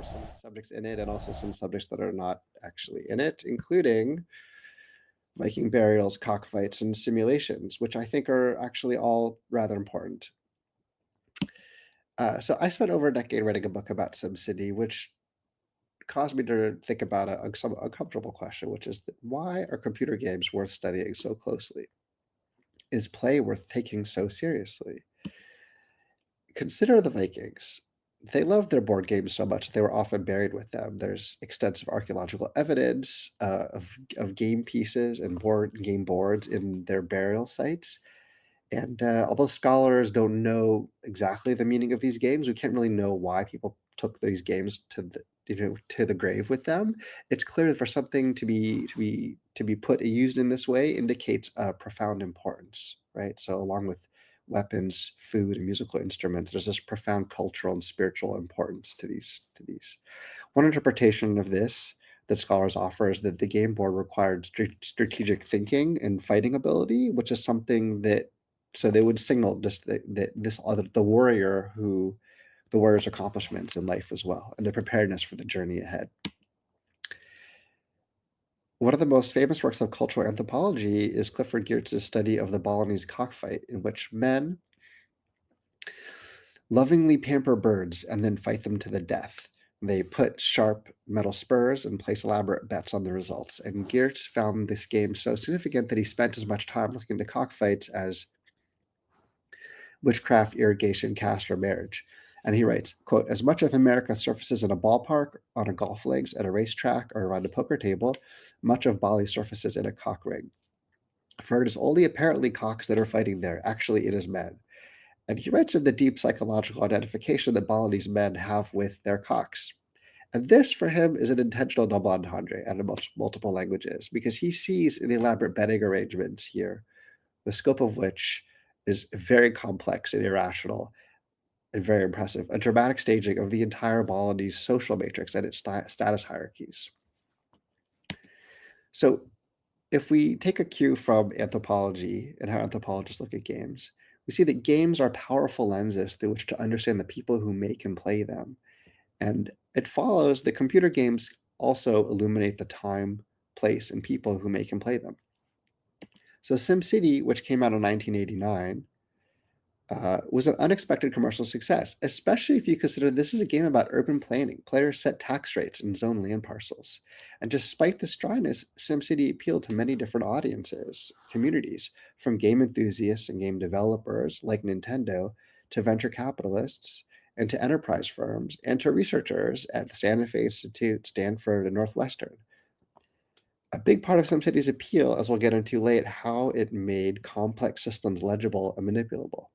some subjects in it and also some subjects that are not actually in it, including Viking burials, cockfights, and simulations, which I think are actually all rather important. So I spent over a decade writing a book about SimCity, which caused me to think about a somewhat uncomfortable question, which is that why are computer games worth studying so closely? Is play worth taking so seriously? Consider the Vikings. They loved their board games so much that they were often buried with them. There's extensive archaeological evidence of game pieces and board game boards in their burial sites. And although scholars don't know exactly the meaning of these games, we can't really know why people took these games to the grave with them. It's clear that for something to be put used in this way indicates a profound importance, right? So along with weapons, food, and musical instruments, there's this profound cultural and spiritual importance to these. One interpretation of this that scholars offer is that the game board required strategic thinking and fighting ability, which is something that so they would signal just that this other the warrior's accomplishments in life as well, and their preparedness for the journey ahead. One of the most famous works of cultural anthropology is Clifford Geertz's study of the Balinese cockfight, in which men lovingly pamper birds and then fight them to the death. They put sharp metal spurs and place elaborate bets on the results. And Geertz found this game so significant that he spent as much time looking into cockfights as witchcraft, irrigation, caste, or marriage. And he writes, quote, as much of America surfaces in a ballpark, on a golf links, at a racetrack, or around a poker table, much of Bali surfaces in a cock ring. For it is only apparently cocks that are fighting there. Actually, it is men. And he writes of the deep psychological identification that Balinese men have with their cocks. And this, for him, is an intentional double entendre out of multiple languages, because he sees in the elaborate betting arrangements here, the scope of which is very complex and irrational and very impressive, a dramatic staging of the entire Balinese social matrix and its status hierarchies. So if we take a cue from anthropology and how anthropologists look at games, we see that games are powerful lenses through which to understand the people who make and play them. And it follows that computer games also illuminate the time, place, and people who make and play them. So SimCity, which came out in 1989, was an unexpected commercial success, especially if you consider this is a game about urban planning. Players set tax rates and zone land parcels. And despite this dryness, SimCity appealed to many different audiences, communities, from game enthusiasts and game developers like Nintendo to venture capitalists and to enterprise firms and to researchers at the Santa Fe Institute, Stanford, and Northwestern. A big part of SimCity's appeal, as we'll get into later, how it made complex systems legible and manipulable.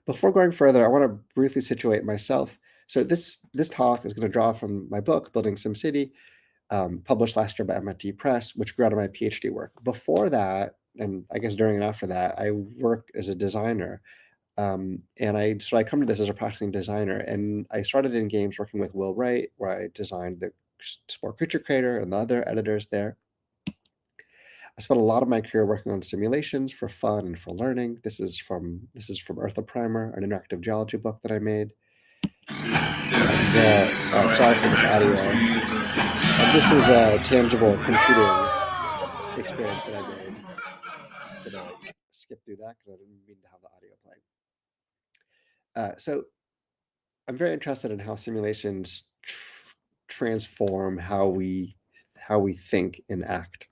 Before going further, I want to briefly situate myself. So this talk is going to draw from my book, Building SimCity, published last year by MIT Press, which grew out of my PhD work. Before that, and I guess during and after that, I work as a designer. And I come to this as a practicing designer, and I started in games working with Will Wright, where I designed the Spore Creature Creator and the other editors there. I spent a lot of my career working on simulations for fun and for learning. This is from Earth a Primer, an interactive geology book that I made. And sorry for this audio. This is a tangible computing experience that I made. Just gonna skip through that because I didn't mean to have the audio playing. So I'm very interested in how simulations transform how we think and act.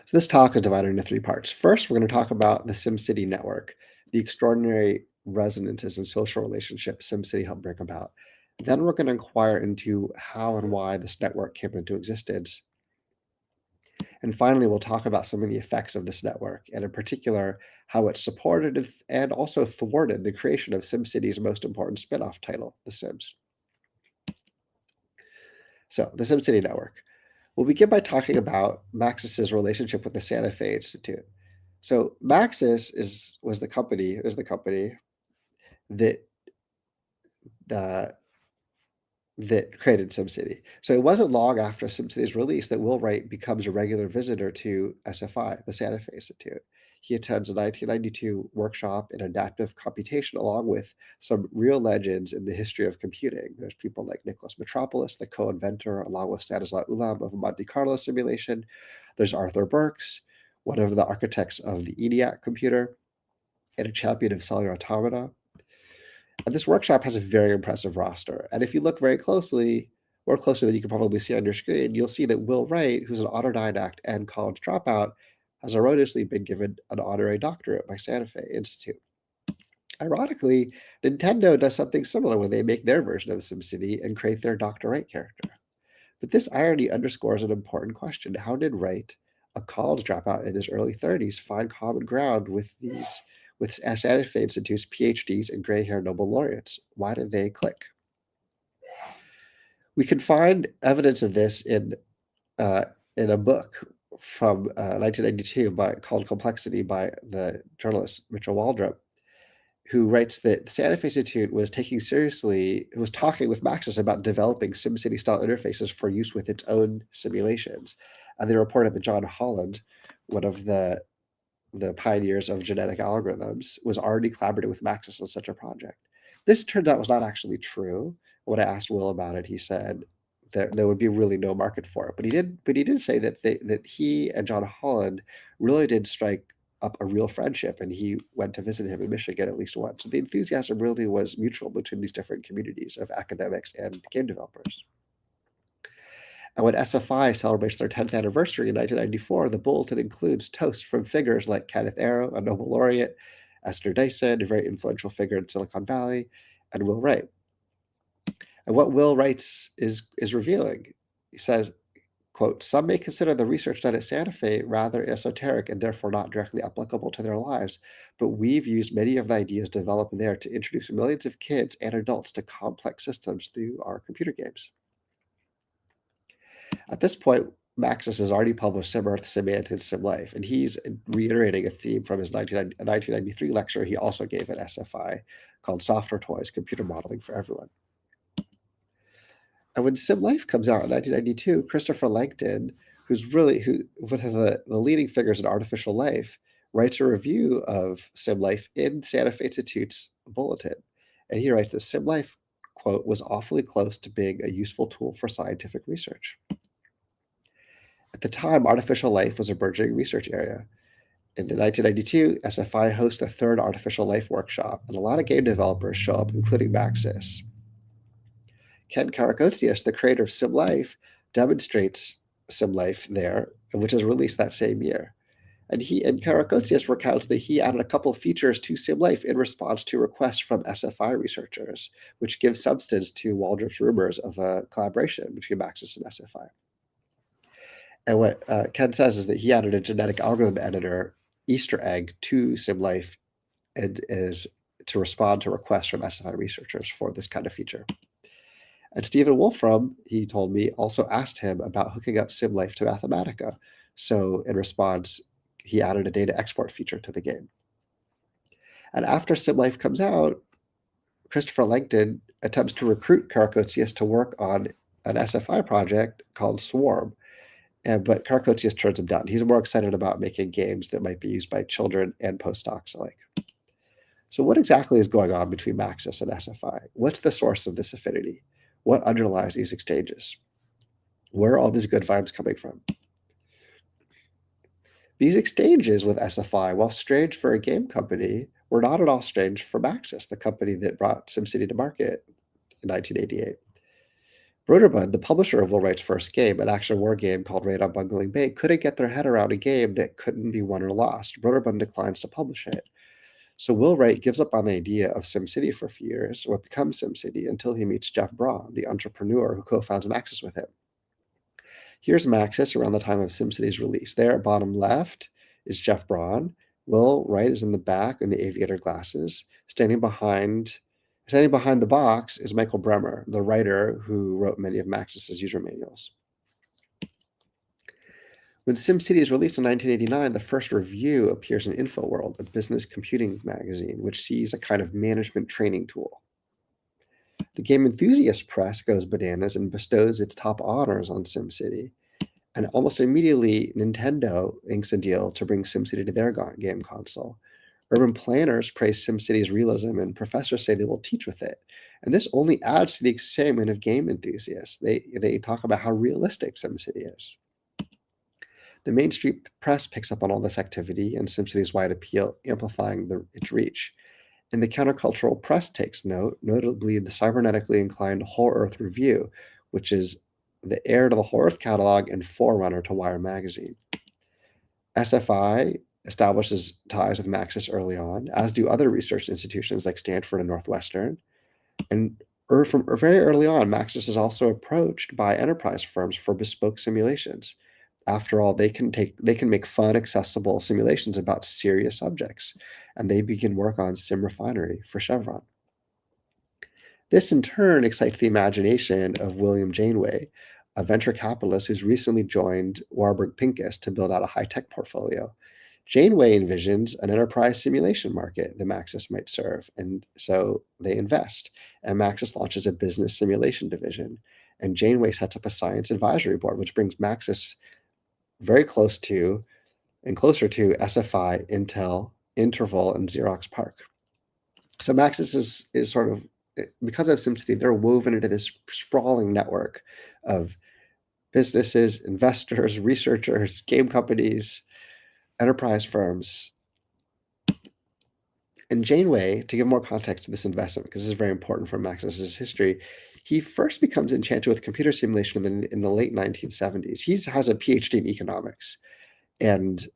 So this talk is divided into three parts. First, we're going to talk about the SimCity network, the extraordinary resonances and social relationships SimCity helped bring about. Then we're going to inquire into how and why this network came into existence. And finally, we'll talk about some of the effects of this network, and in particular, how it supported and also thwarted the creation of SimCity's most important spin-off title, The Sims. So, the SimCity network. We'll begin by talking about Maxis's relationship with the Santa Fe Institute. So Maxis is the company that that created SimCity. So it wasn't long after SimCity's release that Will Wright becomes a regular visitor to SFI, the Santa Fe Institute. He attends a 1992 workshop in adaptive computation along with some real legends in the history of computing. There's people like Nicholas Metropolis, the co-inventor, along with Stanislaw Ulam of Monte Carlo simulation. There's Arthur Burks, one of the architects of the ENIAC computer, and a champion of cellular automata. And this workshop has a very impressive roster. And if you look very closely, more closely than you can probably see on your screen, you'll see that Will Wright, who's an autodidact and college dropout, has erroneously been given an honorary doctorate by Santa Fe Institute. Ironically, Nintendo does something similar when they make their version of SimCity and create their Dr. Wright character. But this irony underscores an important question. How did Wright, a college dropout in his early 30s, find common ground with Santa Fe Institute's PhDs and gray-haired Nobel laureates? Why did they click? We can find evidence of this in a book from 1992 called Complexity by the journalist Mitchell Waldrop, who writes that the Santa Fe Institute was talking with Maxis about developing SimCity-style interfaces for use with its own simulations. And they reported that John Holland, one of the pioneers of genetic algorithms, was already collaborating with Maxis on such a project. This turns out was not actually true. When I asked Will about it, he said there would be really no market for it. But he did say that he and John Holland really did strike up a real friendship, and he went to visit him in Michigan at least once. So the enthusiasm really was mutual between these different communities of academics and game developers. And when SFI celebrates their 10th anniversary in 1994, the bulletin includes toasts from figures like Kenneth Arrow, a Nobel laureate, Esther Dyson, a very influential figure in Silicon Valley, and Will Wright. And what Will writes is revealing. He says, quote, "Some may consider the research done at Santa Fe rather esoteric and therefore not directly applicable to their lives, but we've used many of the ideas developed there to introduce millions of kids and adults to complex systems through our computer games." At this point, Maxis has already published Sim Earth, Sim Ant, and Sim Life, and he's reiterating a theme from his 1993 lecture he also gave at SFI called Software Toys, Computer Modeling for Everyone. And when Sim Life comes out in 1992, Christopher Langton, who's one of the leading figures in artificial life, writes a review of Sim Life in Santa Fe Institute's bulletin. And he writes that Sim Life, quote, "was awfully close to being a useful tool for scientific research." At the time, artificial life was a burgeoning research area. And in 1992, SFI hosts the third artificial life workshop, and a lot of game developers show up, including Maxis. Ken Karakotsias, the creator of Sim Life, demonstrates Sim Life there, which is released that same year. And Karakotsias recounts that he added a couple of features to Sim Life in response to requests from SFI researchers, which gives substance to Waldrop's rumors of a collaboration between Maxis and SFI. And what Ken says is that he added a genetic algorithm editor Easter egg to Sim Life and is to respond to requests from SFI researchers for this kind of feature. And Stephen Wolfram, he told me, also asked him about hooking up Sim Life to Mathematica. So in response, he added a data export feature to the game. And after Sim Life comes out, Christopher Langton attempts to recruit Karakotsias to work on an SFI project called Swarm. But Karakotsias turns him down. He's more excited about making games that might be used by children and postdocs alike. So what exactly is going on between Maxis and SFI? What's the source of this affinity? What underlies these exchanges? Where are all these good vibes coming from? These exchanges with SFI, while strange for a game company, were not at all strange for Maxis, the company that brought SimCity to market in 1988. Broderbund, the publisher of Will Wright's first game, an action war game called Raid on Bungling Bay, couldn't get their head around a game that couldn't be won or lost. Broderbund declines to publish it. So Will Wright gives up on the idea of SimCity for a few years, or becomes SimCity, until he meets Jeff Braun, the entrepreneur who co-founds Maxis with him. Here's Maxis around the time of SimCity's release. There at bottom left is Jeff Braun. Will Wright is in the back in the aviator glasses. Standing behind the box is Michael Bremer, the writer who wrote many of Maxis's user manuals. When SimCity is released in 1989, the first review appears in InfoWorld, a business computing magazine, which sees a kind of management training tool. The Game Enthusiast Press goes bananas and bestows its top honors on SimCity. And almost immediately, Nintendo inks a deal to bring SimCity to their game console. Urban planners praise SimCity's realism, and professors say they will teach with it. And this only adds to the excitement of game enthusiasts. They talk about how realistic SimCity is. The mainstream press picks up on all this activity and SimCity's wide appeal, amplifying its reach. And the countercultural press takes note, notably the cybernetically inclined Whole Earth Review, which is the heir to the Whole Earth catalog and forerunner to Wire magazine. SFI establishes ties with Maxis early on, as do other research institutions like Stanford and Northwestern. And from very early on, Maxis is also approached by enterprise firms for bespoke simulations. After all, they can make fun, accessible simulations about serious subjects, and they begin work on Sim Refinery for Chevron. This in turn excites the imagination of William Janeway, a venture capitalist who's recently joined Warburg Pincus to build out a high-tech portfolio. Janeway envisions an enterprise simulation market that Maxis might serve, and so they invest. And Maxis launches a business simulation division, and Janeway sets up a science advisory board, which brings Maxis very close to and closer to SFI, Intel, Interval, and Xerox PARC. So Maxis is sort of, because of SimCity, they're woven into this sprawling network of businesses, investors, researchers, game companies, enterprise firms. And Janeway, to give more context to this investment, because this is very important for Maxis's history, he first becomes enchanted with computer simulation in the late 1970s. He has a PhD in economics, and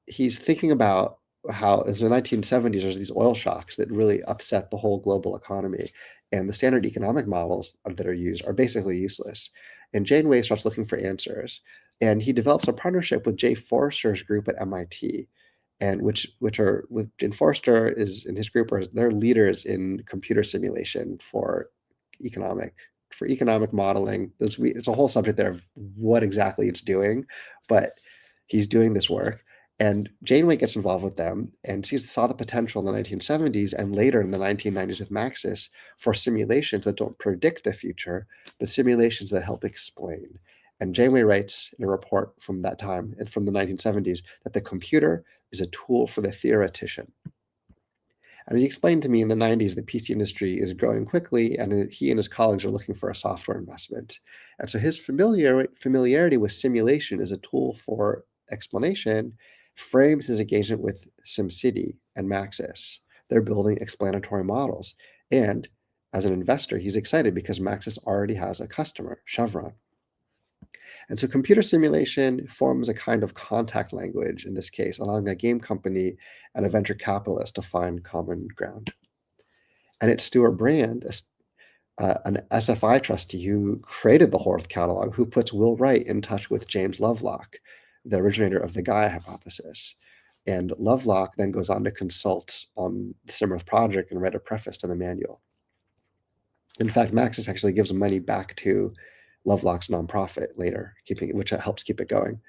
he's thinking about how, as the 1970s, there's these oil shocks that really upset the whole global economy, and the standard economic models that are used are basically useless. And Janeway starts looking for answers, and he develops a partnership with Jay Forster's group at MIT, and Forster is in his group, they're leaders in computer simulation for economic modeling. It's a whole subject there of what exactly it's doing, but he's doing this work. And Janeway gets involved with them and saw the potential in the 1970s and later in the 1990s with Maxis for simulations that don't predict the future, but simulations that help explain. And Janeway writes in a report from that time, from the 1970s, that the computer is a tool for the theoretician. And he explained to me in the 90s the PC industry is growing quickly, and he and his colleagues are looking for a software investment. And so his familiarity with simulation as a tool for explanation frames his engagement with SimCity and Maxis. They're building explanatory models. And as an investor, he's excited because Maxis already has a customer, Chevron. And so computer simulation forms a kind of contact language in this case, allowing a game company and a venture capitalist to find common ground. And it's Stuart Brand, an SFI trustee who created the Whole Earth catalog, who puts Will Wright in touch with James Lovelock, the originator of the Gaia hypothesis. And Lovelock then goes on to consult on the SimEarth project and write a preface to the manual. In fact, Maxis actually gives money back to Lovelock's nonprofit later, which helps keep it going.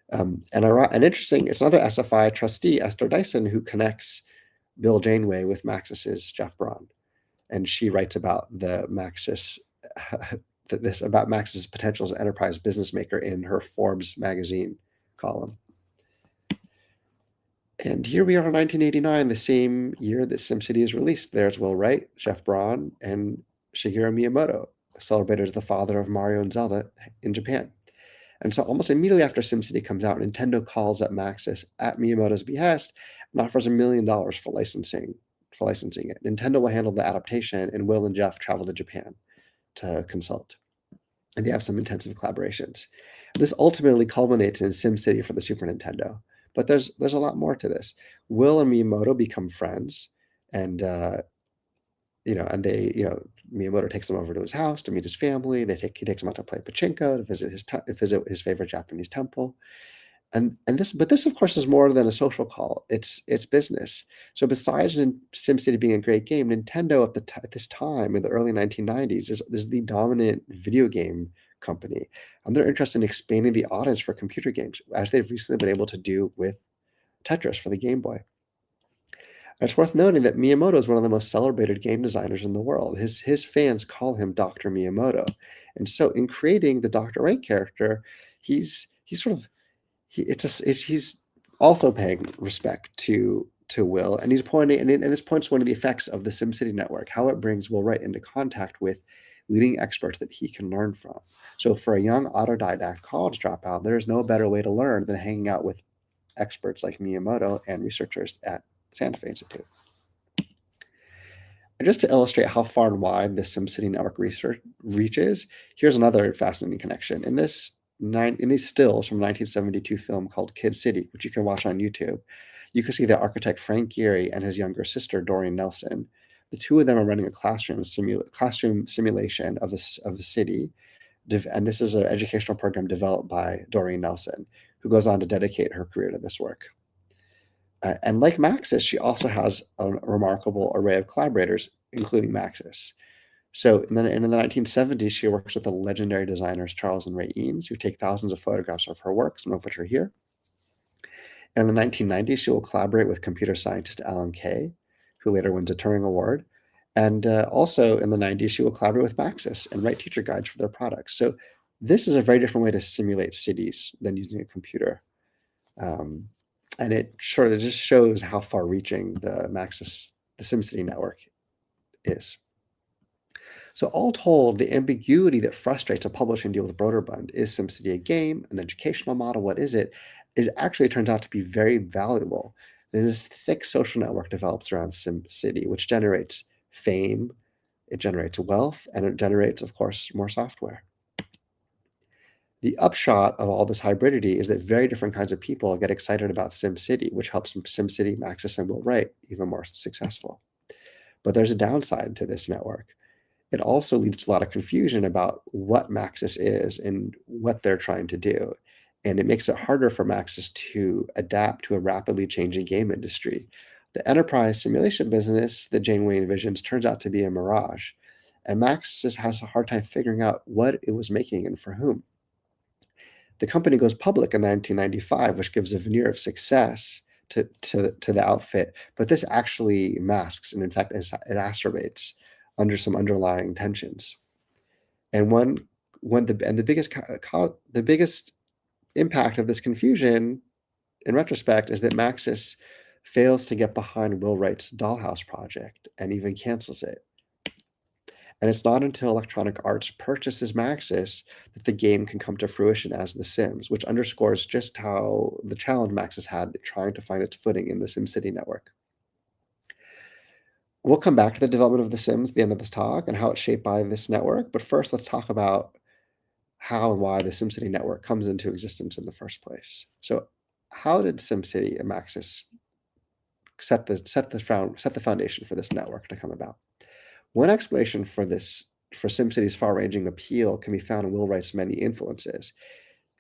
And interesting, it's another SFI trustee, Esther Dyson, who connects Bill Janeway with Maxis's Jeff Braun, and she writes about about Maxis's potential as an enterprise business maker in her Forbes magazine column. And here we are in 1989, the same year that SimCity is released. There's Will Wright, Jeff Braun, and Shigeru Miyamoto, celebrated as the father of Mario and Zelda in Japan. And so almost immediately after SimCity comes out, Nintendo calls up Maxis at Miyamoto's behest and offers $1 million for licensing it. Nintendo will handle the adaptation, and Will and Jeff travel to Japan to consult. And they have some intensive collaborations. This ultimately culminates in SimCity for the Super Nintendo. But there's a lot more to this. Will and Miyamoto become friends, and Miyamoto takes them over to his house to meet his family. He takes them out to play pachinko, to visit his favorite Japanese temple. And this of course is more than a social call. It's business. So besides SimCity being a great game, Nintendo at this time in the early 1990s is the dominant video game company, and they're interested in expanding the audience for computer games, as they've recently been able to do with Tetris for the Game Boy. And it's worth noting that Miyamoto is one of the most celebrated game designers in the world. His fans call him Dr. Miyamoto. And so in creating the Dr. Wright character, he's sort of he's also paying respect to Will, and he's pointing, and this points to one of the effects of the SimCity network, how it brings Will Wright into contact with leading experts that he can learn from. So for a young autodidact college dropout, there is no better way to learn than hanging out with experts like Miyamoto and researchers at Santa Fe Institute. And just to illustrate how far and wide the SimCity network research reaches, here's another fascinating connection. In these stills from a 1972 film called Kid City, which you can watch on YouTube, you can see the architect Frank Gehry and his younger sister Doreen Nelson. The two of them are running a classroom simulation of the city, and this is an educational program developed by Doreen Nelson, who goes on to dedicate her career to this work. And like Maxis, she also has a remarkable array of collaborators, including Maxis. So in the 1970s, she works with the legendary designers Charles and Ray Eames, who take thousands of photographs of her work, some of which are here. And in the 1990s, she will collaborate with computer scientist Alan Kay, who later wins a Turing Award. And also in the 90s, she will collaborate with Maxis and write teacher guides for their products. So this is a very different way to simulate cities than using a computer. Um, and it sort of just shows how far-reaching the SimCity network is. So all told, the ambiguity that frustrates a publishing deal with Broderbund, is SimCity a game, an educational model, what is it, is actually turns out to be very valuable. There's this thick social network develops around SimCity, which generates fame, it generates wealth, and it generates, of course, more software. The upshot of all this hybridity is that very different kinds of people get excited about SimCity, which helps SimCity, Maxis, and Will Wright even more successful. But there's a downside to this network. It also leads to a lot of confusion about what Maxis is and what they're trying to do. And it makes it harder for Maxis to adapt to a rapidly changing game industry. The enterprise simulation business that Janeway envisions turns out to be a mirage. And Maxis has a hard time figuring out what it was making and for whom. The company goes public in 1995, which gives a veneer of success to the outfit, but this actually masks and in fact exacerbates under some underlying tensions. And the biggest impact of this confusion, in retrospect, is that Maxis fails to get behind Will Wright's Dollhouse project and even cancels it. And it's not until Electronic Arts purchases Maxis that the game can come to fruition as The Sims, which underscores just how the challenge Maxis had trying to find its footing in the SimCity network. We'll come back to the development of The Sims at the end of this talk and how it's shaped by this network, but first let's talk about how and why the SimCity network comes into existence in the first place. So how did SimCity and Maxis set the foundation for this network to come about? One explanation for SimCity's far-ranging appeal can be found in Will Wright's many influences.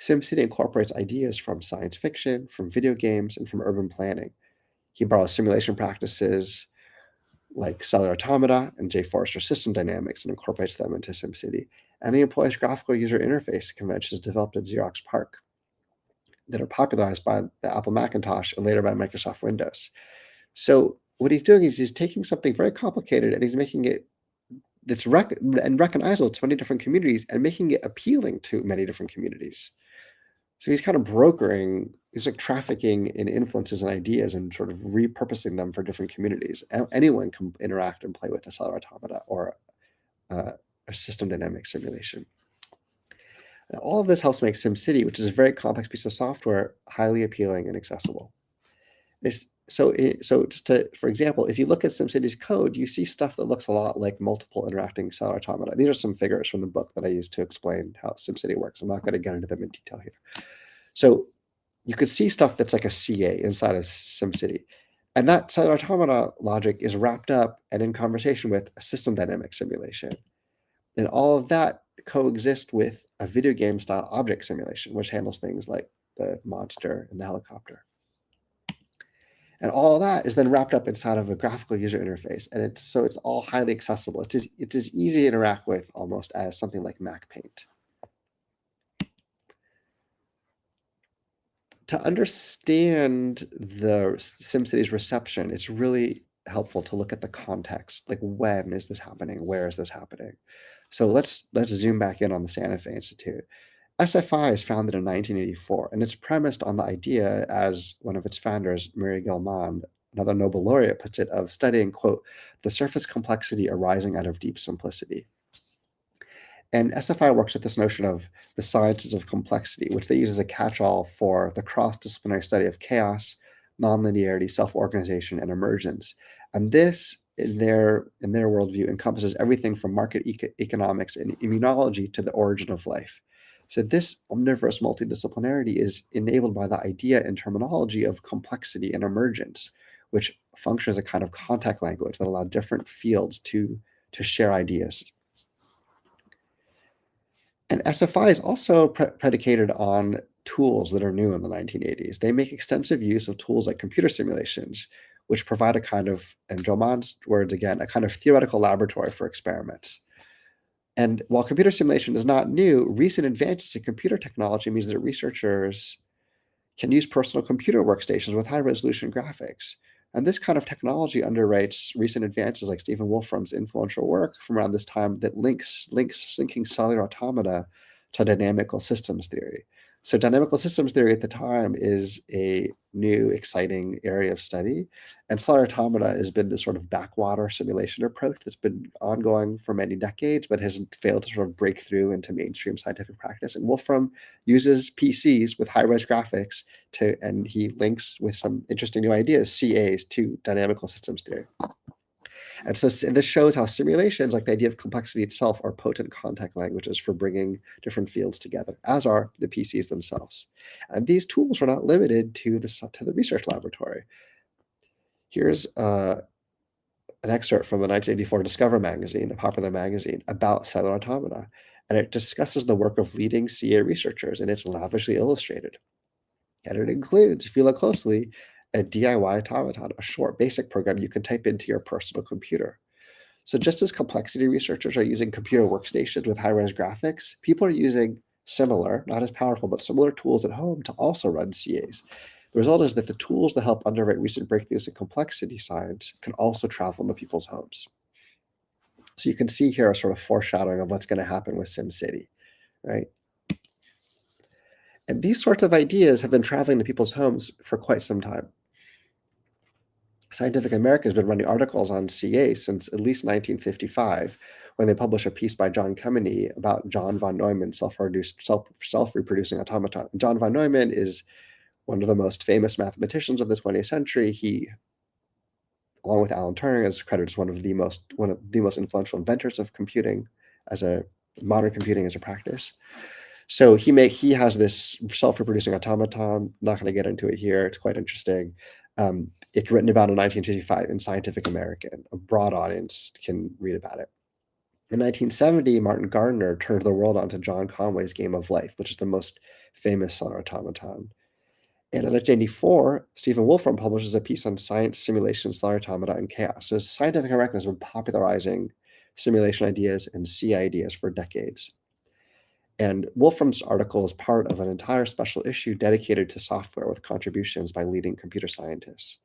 SimCity incorporates ideas from science fiction, from video games, and from urban planning. He borrows simulation practices like Cellular Automata and J. Forrester system dynamics and incorporates them into SimCity. And he employs graphical user interface conventions developed at Xerox PARC that are popularized by the Apple Macintosh and later by Microsoft Windows. So what he's doing is he's taking something very complicated and he's making it that's recognizable to many different communities and making it appealing to many different communities. So he's kind of he's like trafficking in influences and ideas and sort of repurposing them for different communities. Anyone can interact and play with a Cellular Automata or a system dynamic simulation. And all of this helps make SimCity, which is a very complex piece of software, highly appealing and accessible. For example, if you look at SimCity's code, you see stuff that looks a lot like multiple interacting Cellular Automata. These are some figures from the book that I used to explain how SimCity works. I'm not going to get into them in detail here. So you could see stuff that's like a CA inside of SimCity. And that Cellular Automata logic is wrapped up and in conversation with a system dynamic simulation. And all of that coexists with a video game style object simulation, which handles things like the monster and the helicopter. And all of that is then wrapped up inside of a graphical user interface. And it's all highly accessible. It's as easy to interact with almost as something like Mac Paint. To understand the SimCity's reception, it's really helpful to look at the context, like when is this happening? Where is this happening? So let's zoom back in on the Santa Fe Institute. SFI is founded in 1984, and it's premised on the idea, as one of its founders, Mary Gilman, another Nobel laureate, puts it, of studying, quote, the surface complexity arising out of deep simplicity. And SFI works with this notion of the sciences of complexity, which they use as a catch-all for the cross-disciplinary study of chaos, nonlinearity, self-organization, and emergence. And this, in their worldview, encompasses everything from market economics and immunology to the origin of life. So this omnivorous multidisciplinarity is enabled by the idea and terminology of complexity and emergence, which function as a kind of contact language that allow different fields to share ideas. And SFI is also predicated on tools that are new in the 1980s. They make extensive use of tools like computer simulations, which provide a kind of, in Jomon's words again, a kind of theoretical laboratory for experiments. And while computer simulation is not new, recent advances in computer technology means that researchers can use personal computer workstations with high resolution graphics. And this kind of technology underwrites recent advances like Stephen Wolfram's influential work from around this time that links syncing cellular automata to dynamical systems theory. So dynamical systems theory at the time is a new, exciting area of study. And cellular automata has been this sort of backwater simulation approach that's been ongoing for many decades, but has failed to sort of break through into mainstream scientific practice. And Wolfram uses PCs with high-res graphics and he links with some interesting new ideas, CAs, to dynamical systems theory. And so this shows how simulations, like the idea of complexity itself, are potent contact languages for bringing different fields together, as are the PCs themselves. And these tools are not limited to the research laboratory. Here's an excerpt from the 1984 Discover magazine, a popular magazine, about cellular automata. And it discusses the work of leading CA researchers, and it's lavishly illustrated. And it includes, if you look closely, a DIY automaton, a short basic program you can type into your personal computer. So just as complexity researchers are using computer workstations with high-res graphics, people are using similar, not as powerful, but similar tools at home to also run CAs. The result is that the tools that help underwrite recent breakthroughs in complexity science can also travel into people's homes. So you can see here a sort of foreshadowing of what's going to happen with SimCity, right? And these sorts of ideas have been traveling to people's homes for quite some time. Scientific American has been running articles on CA since at least 1955, when they published a piece by John Kemeny about John von Neumann's self-reproducing automaton. And John von Neumann is one of the most famous mathematicians of the 20th century. He, along with Alan Turing, is credited as one of the most influential inventors of computing modern computing as a practice. So he has this self-reproducing automaton. Not going to get into it here. It's quite interesting. It's written about in 1955 in Scientific American. A broad audience can read about it. In 1970, Martin Gardner turned the world onto John Conway's Game of Life, which is the most famous cellular automaton. And in 1984, Stephen Wolfram publishes a piece on science, simulation, cellular automata, and chaos. So Scientific American has been popularizing simulation ideas and C ideas for decades. And Wolfram's article is part of an entire special issue dedicated to software with contributions by leading computer scientists.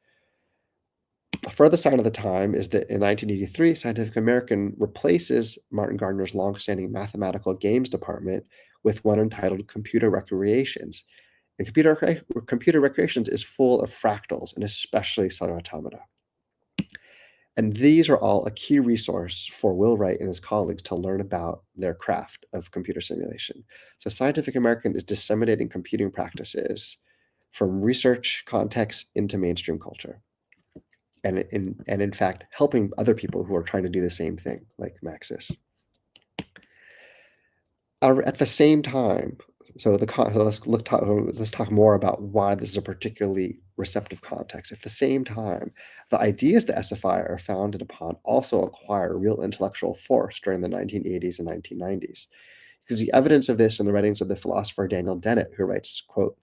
A further sign of the time is that in 1983, Scientific American replaces Martin Gardner's longstanding mathematical games department with one entitled Computer Recreations. And Computer Recreations is full of fractals, and especially cellular automata. And these are all a key resource for Will Wright and his colleagues to learn about their craft of computer simulation. So Scientific American is disseminating computing practices from research context into mainstream culture. And in fact, helping other people who are trying to do the same thing, like Maxis. At the same time, let's talk more about why this is a particularly receptive context. At the same time, the ideas that SFI are founded upon also acquire real intellectual force during the 1980s and 1990s. You can see evidence of this in the writings of the philosopher Daniel Dennett, who writes, quote,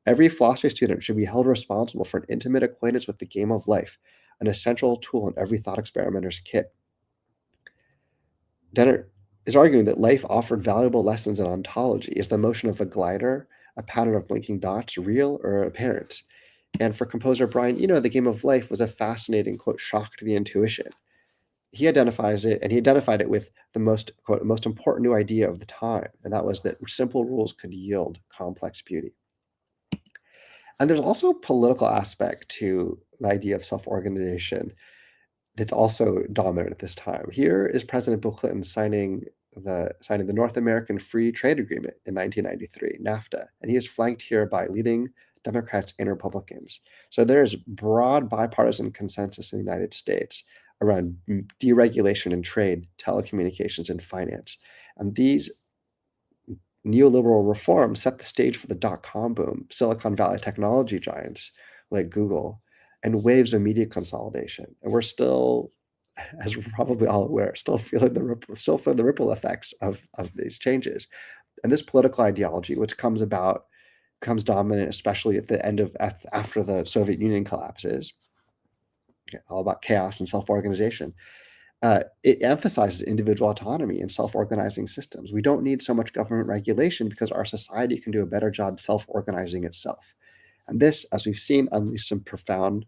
"Every philosophy student should be held responsible for an intimate acquaintance with the game of life, an essential tool in every thought experimenter's kit." Dennett is arguing that life offered valuable lessons in ontology. Is the motion of a glider, a pattern of blinking dots, real or apparent? And for composer Brian Eno, the game of life was a fascinating, quote, shock to the intuition. He identifies it, and he identified it with the most, quote, most important new idea of the time, and that was that simple rules could yield complex beauty. And there's also a political aspect to the idea of self-organization that's also dominant at this time. Here is President Bill Clinton signing the North American Free Trade Agreement in 1993, NAFTA, and he is flanked here by leading Democrats and Republicans. So there's broad bipartisan consensus in the United States around deregulation in trade, telecommunications, and finance. And these neoliberal reforms set the stage for the dot-com boom, Silicon Valley technology giants like Google, and waves of media consolidation. And we're still, as we're probably all aware, still feeling the ripple effects of these changes. And this political ideology, which becomes dominant, especially at the end of after the Soviet Union collapses, all about chaos and self-organization. It emphasizes individual autonomy and self-organizing systems. We don't need so much government regulation because our society can do a better job self-organizing itself. And this, as we've seen, unleashed some profound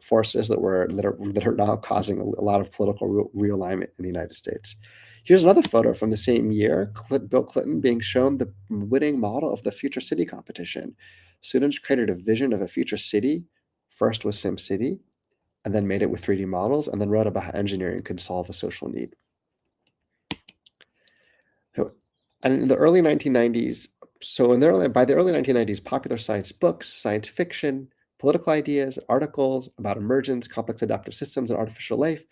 forces that are now causing a lot of political realignment in the United States. Here's another photo from the same year: Bill Clinton being shown the winning model of the Future City competition. Students created a vision of a future city, first with SimCity, and then made it with 3D models, and then wrote about how engineering could solve a social need. So, and in the early 1990s, by the early 1990s, popular science books, science fiction, political ideas, articles about emergence, complex adaptive systems, and artificial life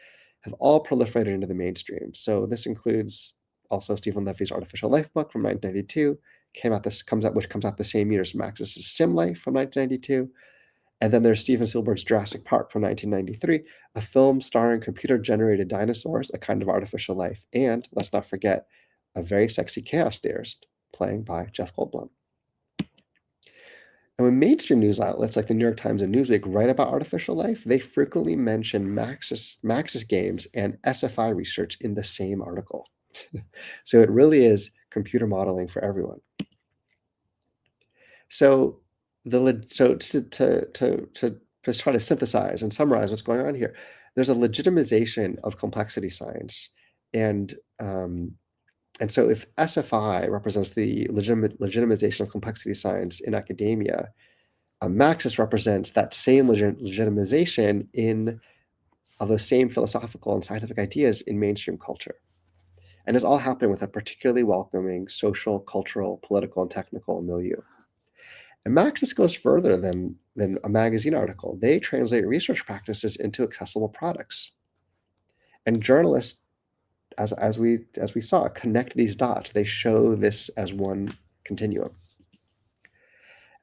have all proliferated into the mainstream. So this includes also Stephen Levy's Artificial Life book from 1992, which comes out the same year as Max's Sim Life from 1992. And then there's Steven Spielberg's Jurassic Park from 1993, a film starring computer-generated dinosaurs, a kind of artificial life, and let's not forget, a very sexy chaos theorist, playing by Jeff Goldblum. And when mainstream news outlets like the New York Times and Newsweek write about artificial life, they frequently mention Maxis games and SFI research in the same article. So it really is computer modeling for everyone. So to try to synthesize and summarize what's going on here, there's a legitimization of complexity science, and so if SFI represents the legitimization of complexity science in academia, Maxis represents that same legitimization of those same philosophical and scientific ideas in mainstream culture. And it's all happening with a particularly welcoming social, cultural, political, and technical milieu. And Maxis goes further than a magazine article. They translate research practices into accessible products. And journalists, as we saw, connect these dots. They show this as one continuum.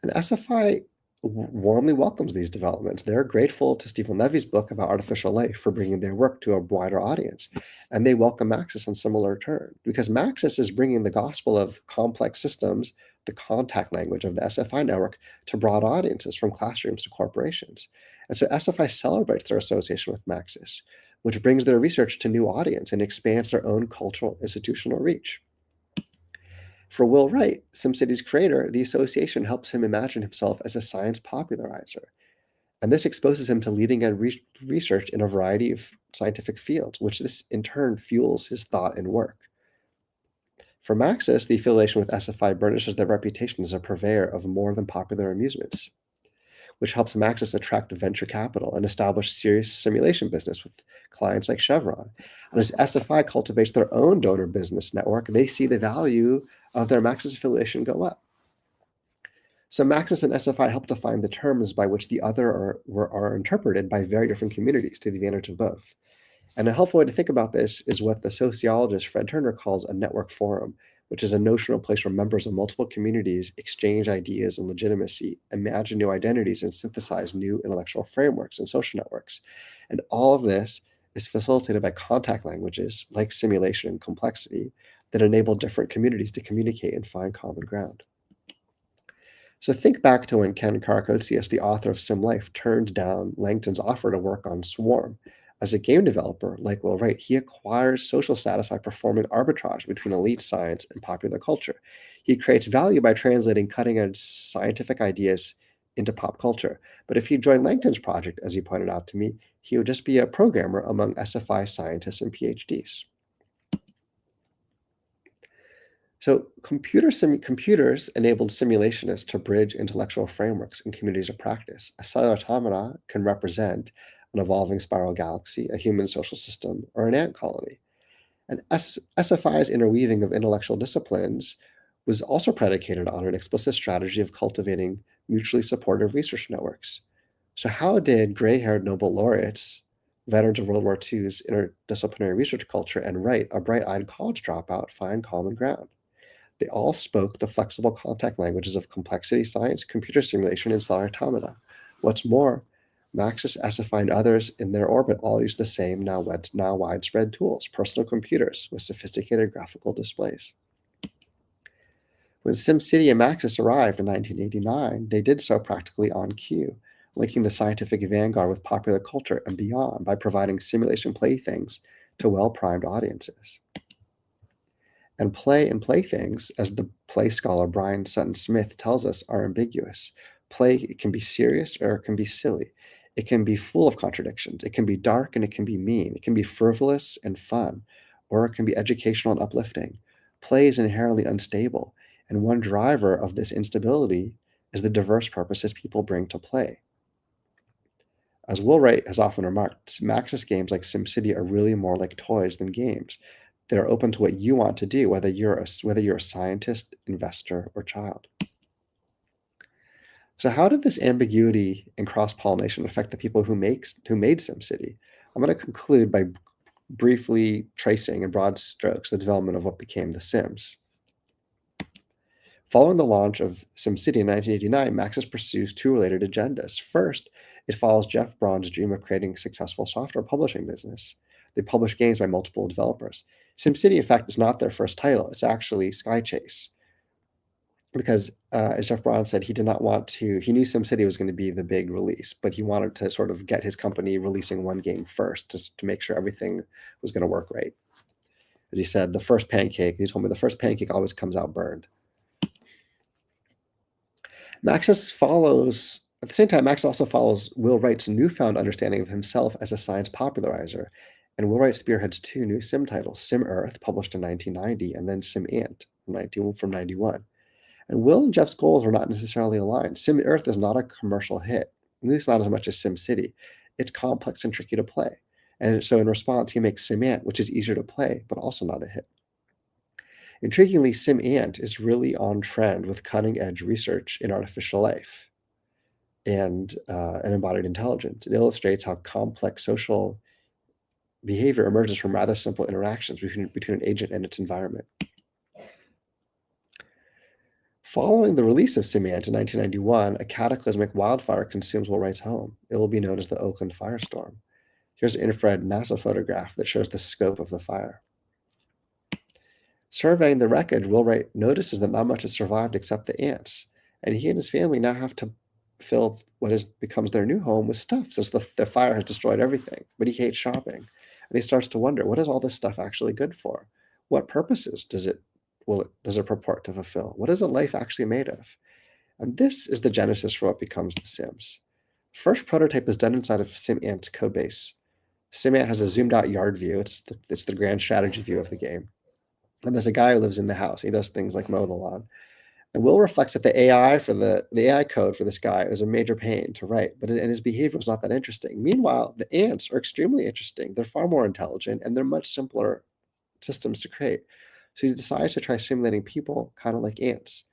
And SFI warmly welcomes these developments. They're grateful to Stephen Levy's book about artificial life for bringing their work to a wider audience. And they welcome Maxis on similar terms, because Maxis is bringing the gospel of complex systems, the contact language of the SFI network, to broad audiences from classrooms to corporations. And so SFI celebrates their association with Maxis, which brings their research to new audience and expands their own cultural institutional reach. For Will Wright, SimCity's creator, the association helps him imagine himself as a science popularizer. And this exposes him to leading-edge research in a variety of scientific fields, which this in turn fuels his thought and work. For Maxis, the affiliation with SFI burnishes their reputation as a purveyor of more than popular amusements, which helps Maxis attract venture capital and establish serious simulation business with clients like Chevron. And as SFI cultivates their own donor business network, they see the value of their Maxis affiliation go up. So Maxis and SFI help define the terms by which the other are interpreted by very different communities to the advantage of both. And a helpful way to think about this is what the sociologist Fred Turner calls a network forum, which is a notional place where members of multiple communities exchange ideas and legitimacy, imagine new identities, and synthesize new intellectual frameworks and social networks. And all of this is facilitated by contact languages like simulation and complexity that enable different communities to communicate and find common ground. So think back to when Ken Karakotzias, the author of Sim Life, turned down Langton's offer to work on Swarm. As a game developer, like Will Wright, he acquires social status by performing arbitrage between elite science and popular culture. He creates value by translating cutting-edge scientific ideas into pop culture. But if he joined Langton's project, as he pointed out to me, he would just be a programmer among SFI scientists and PhDs. So computers enabled simulationists to bridge intellectual frameworks and communities of practice. A cellular automata can represent an evolving spiral galaxy, a human social system, or an ant colony. And SFI's interweaving of intellectual disciplines was also predicated on an explicit strategy of cultivating mutually supportive research networks. So, how did gray haired Nobel laureates, veterans of World War II's interdisciplinary research culture, and Wright, a bright eyed college dropout, find common ground? They all spoke the flexible contact languages of complexity science, computer simulation, and cellular automata. What's more, Maxis, SFI, and others in their orbit all use the same now widespread tools, personal computers with sophisticated graphical displays. When SimCity and Maxis arrived in 1989, they did so practically on cue, linking the scientific vanguard with popular culture and beyond by providing simulation playthings to well-primed audiences. And play and playthings, as the play scholar Brian Sutton Smith tells us, are ambiguous. Play, it can be serious or it can be silly. It can be full of contradictions. It can be dark and it can be mean. It can be frivolous and fun, or it can be educational and uplifting. Play is inherently unstable, and one driver of this instability is the diverse purposes people bring to play. As Will Wright has often remarked, Maxis games like SimCity are really more like toys than games. That are open to what you want to do, whether you're a scientist, investor, or child. So, how did this ambiguity and cross-pollination affect the people who made SimCity? I'm going to conclude by briefly tracing in broad strokes the development of what became The Sims. Following the launch of SimCity in 1989, Maxis pursues two related agendas. First, it follows Jeff Braun's dream of creating a successful software publishing business. They publish games by multiple developers. SimCity, in fact, is not their first title. It's actually Sky Chase. Because, as Jeff Braun said, he knew SimCity was going to be the big release, but he wanted to sort of get his company releasing one game first to make sure everything was going to work right. As he said, he told me the first pancake always comes out burned. At the same time, Maxis also follows Will Wright's newfound understanding of himself as a science popularizer, and Will Wright spearheads two new Sim titles, Sim Earth, published in 1990, and then Sim Ant from 91. And Will and Jeff's goals are not necessarily aligned. Sim Earth is not a commercial hit, at least not as much as Sim City. It's complex and tricky to play. And so in response, he makes Sim Ant, which is easier to play, but also not a hit. Intriguingly, Sim Ant is really on trend with cutting-edge research in artificial life and embodied intelligence. It illustrates how complex social behavior emerges from rather simple interactions between an agent and its environment. Following the release of SimAnt in 1991, a cataclysmic wildfire consumes Will Wright's home. It will be known as the Oakland Firestorm. Here's an infrared NASA photograph that shows the scope of the fire. Surveying the wreckage, Will Wright notices that not much has survived except the ants, and he and his family now have to fill becomes their new home with stuff, since the fire has destroyed everything. But he hates shopping, and he starts to wonder, what is all this stuff actually good for? What purposes does it purport to fulfill? What is a life actually made of? And this is the genesis for what becomes The Sims. The first prototype is done inside of SimAnt's codebase. SimAnt has a zoomed out yard view. It's the grand strategy view of the game. And there's a guy who lives in the house. He does things like mow the lawn. And Will reflects that the AI code for this guy is a major pain to write, and his behavior was not that interesting. Meanwhile, the ants are extremely interesting. They're far more intelligent, and they're much simpler systems to create. So he decides to try simulating people kind of like ants.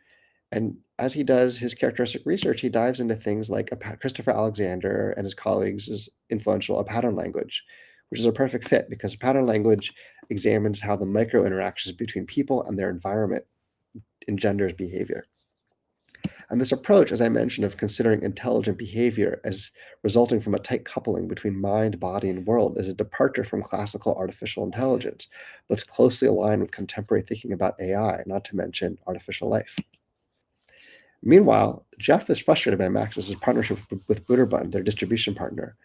And as he does his characteristic research, he dives into things like Christopher Alexander and his colleagues' influential pattern language, which is a perfect fit because pattern language examines how the micro interactions between people and their environment engenders behavior. And this approach, as I mentioned, of considering intelligent behavior as resulting from a tight coupling between mind, body, and world is a departure from classical artificial intelligence, but it's closely aligned with contemporary thinking about AI, not to mention artificial life. Meanwhile, Jeff is frustrated by Maxis's partnership with Butterbun, their distribution partner.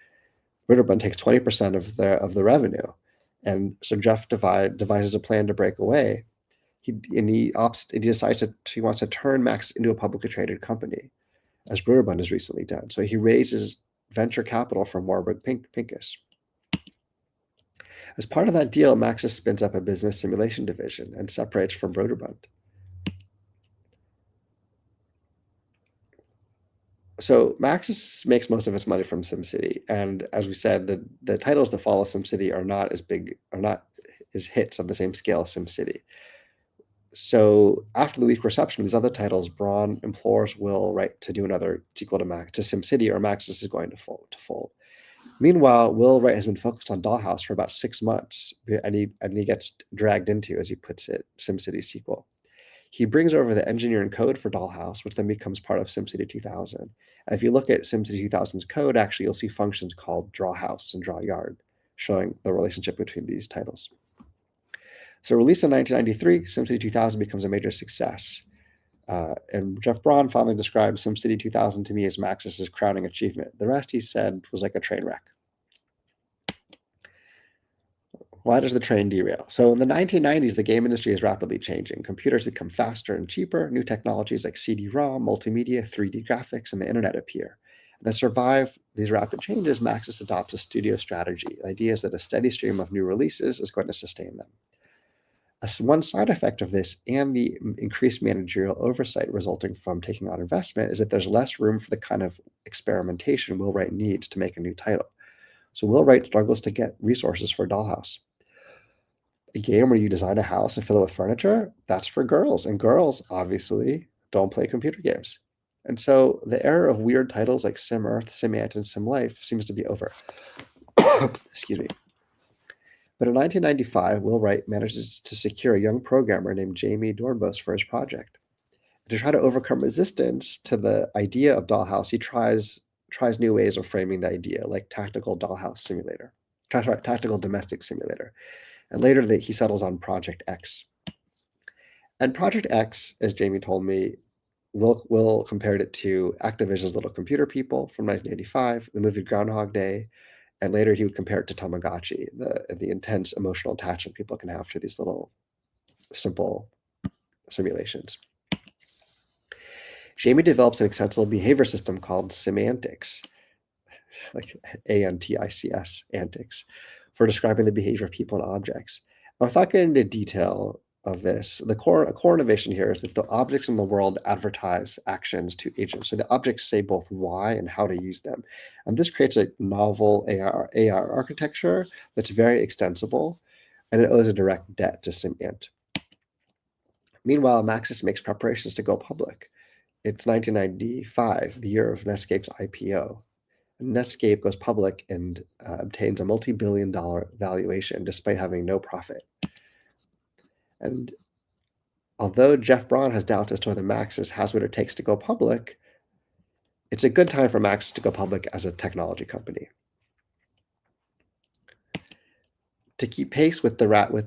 Butterbun takes 20% of the revenue, and so Jeff devises a plan to break away. He wants to turn Max into a publicly traded company. as Broderbund has recently done. So he raises venture capital from Warburg Pincus. As part of that deal, Maxis spins up a business simulation division and separates from Broderbund. So Maxis makes most of its money from SimCity, and as we said, the titles that follow SimCity are not as hits on the same scale as SimCity. So after the weak reception of these other titles, Braun implores Will Wright to do another sequel to SimCity, or Maxis is going to fold. Meanwhile, Will Wright has been focused on Dollhouse for about 6 months, and he gets dragged into, as he puts it, SimCity sequel. He brings over the engineering code for Dollhouse, which then becomes part of SimCity 2000. And if you look at SimCity 2000's code, actually, you'll see functions called drawHouse and drawYard, showing the relationship between these titles. So released in 1993, SimCity 2000 becomes a major success. And Jeff Braun finally described SimCity 2000 to me as Maxis's crowning achievement. The rest, he said, was like a train wreck. Why does the train derail? So in the 1990s, the game industry is rapidly changing. Computers become faster and cheaper. New technologies like CD-ROM, multimedia, 3D graphics, and the internet appear. And to survive these rapid changes, Maxis adopts a studio strategy. The idea is that a steady stream of new releases is going to sustain them. One side effect of this and the increased managerial oversight resulting from taking on investment is that there's less room for the kind of experimentation Will Wright needs to make a new title. So Will Wright struggles to get resources for Dollhouse. A game where you design a house and fill it with furniture, that's for girls. And girls, obviously, don't play computer games. And so the era of weird titles like Sim Earth, Sim Ant, and Sim Life seems to be over. Excuse me. But in 1995, Will Wright manages to secure a young programmer named Jamie Dornbos for his project. To try to overcome resistance to the idea of Dollhouse, he tries new ways of framing the idea, like tactical dollhouse simulator, tactical domestic simulator. And later he settles on Project X. And Project X, as Jamie told me, Will compared it to Activision's Little Computer People from 1985, the movie Groundhog Day, and later he would compare it to Tamagotchi, the intense emotional attachment people can have to these little simple simulations. Jamie develops an extensible behavior system called semantics, like ANTICS, antics, for describing the behavior of people and objects. Now, without getting into detail of this, a core innovation here is that the objects in the world advertise actions to agents. So the objects say both why and how to use them. And this creates a novel AR architecture that's very extensible, and it owes a direct debt to SimAnt. Meanwhile, Maxis makes preparations to go public. It's 1995, the year of Netscape's IPO. Netscape goes public and obtains a multi-billion-dollar valuation despite having no profit. And although Jeff Braun has doubts as to whether Maxis has what it takes to go public, it's a good time for Maxis to go public as a technology company. To keep pace with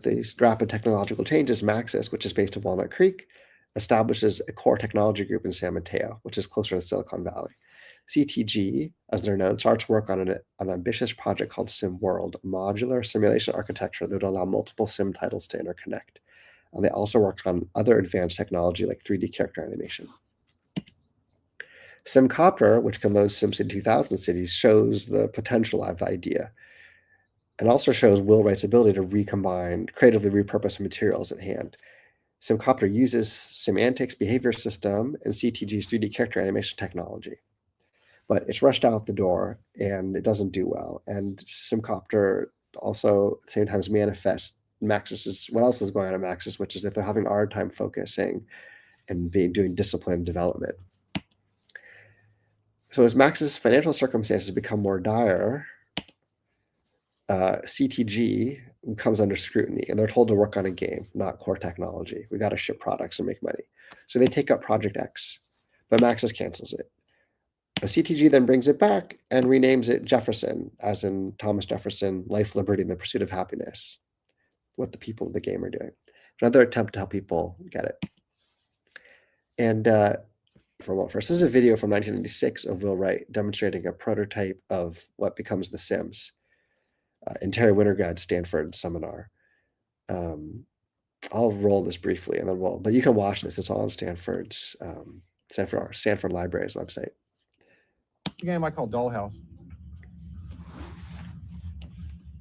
these rapid technological changes, Maxis, which is based in Walnut Creek, establishes a core technology group in San Mateo, which is closer to Silicon Valley. CTG, as they're known, starts work on an ambitious project called SimWorld, a modular simulation architecture that would allow multiple sim titles to interconnect. And they also work on other advanced technology like 3D character animation. SimCopter, which can load SimCity 2000 cities, shows the potential of the idea and also shows Will Wright's ability to creatively repurpose materials at hand. SimCopter uses semantics behavior system and CTG's 3D character animation technology. But it's rushed out the door and it doesn't do well. And SimCopter also at the same time manifests what else is going on at Maxis, which is that they're having a hard time focusing and doing disciplined development. So as Maxis' financial circumstances become more dire, CTG comes under scrutiny and they're told to work on a game, not core technology. We got to ship products and make money. So they take up Project X, but Maxis cancels it. CTG then brings it back and renames it Jefferson, as in Thomas Jefferson, Life, Liberty, and the Pursuit of Happiness, what the people of the game are doing. Another attempt to help people get it. And this is a video from 1996 of Will Wright demonstrating a prototype of what becomes The Sims in Terry Wintergrad's Stanford seminar. I'll roll this briefly and then but you can watch this. It's all on Stanford Library's website. a game I call Dollhouse.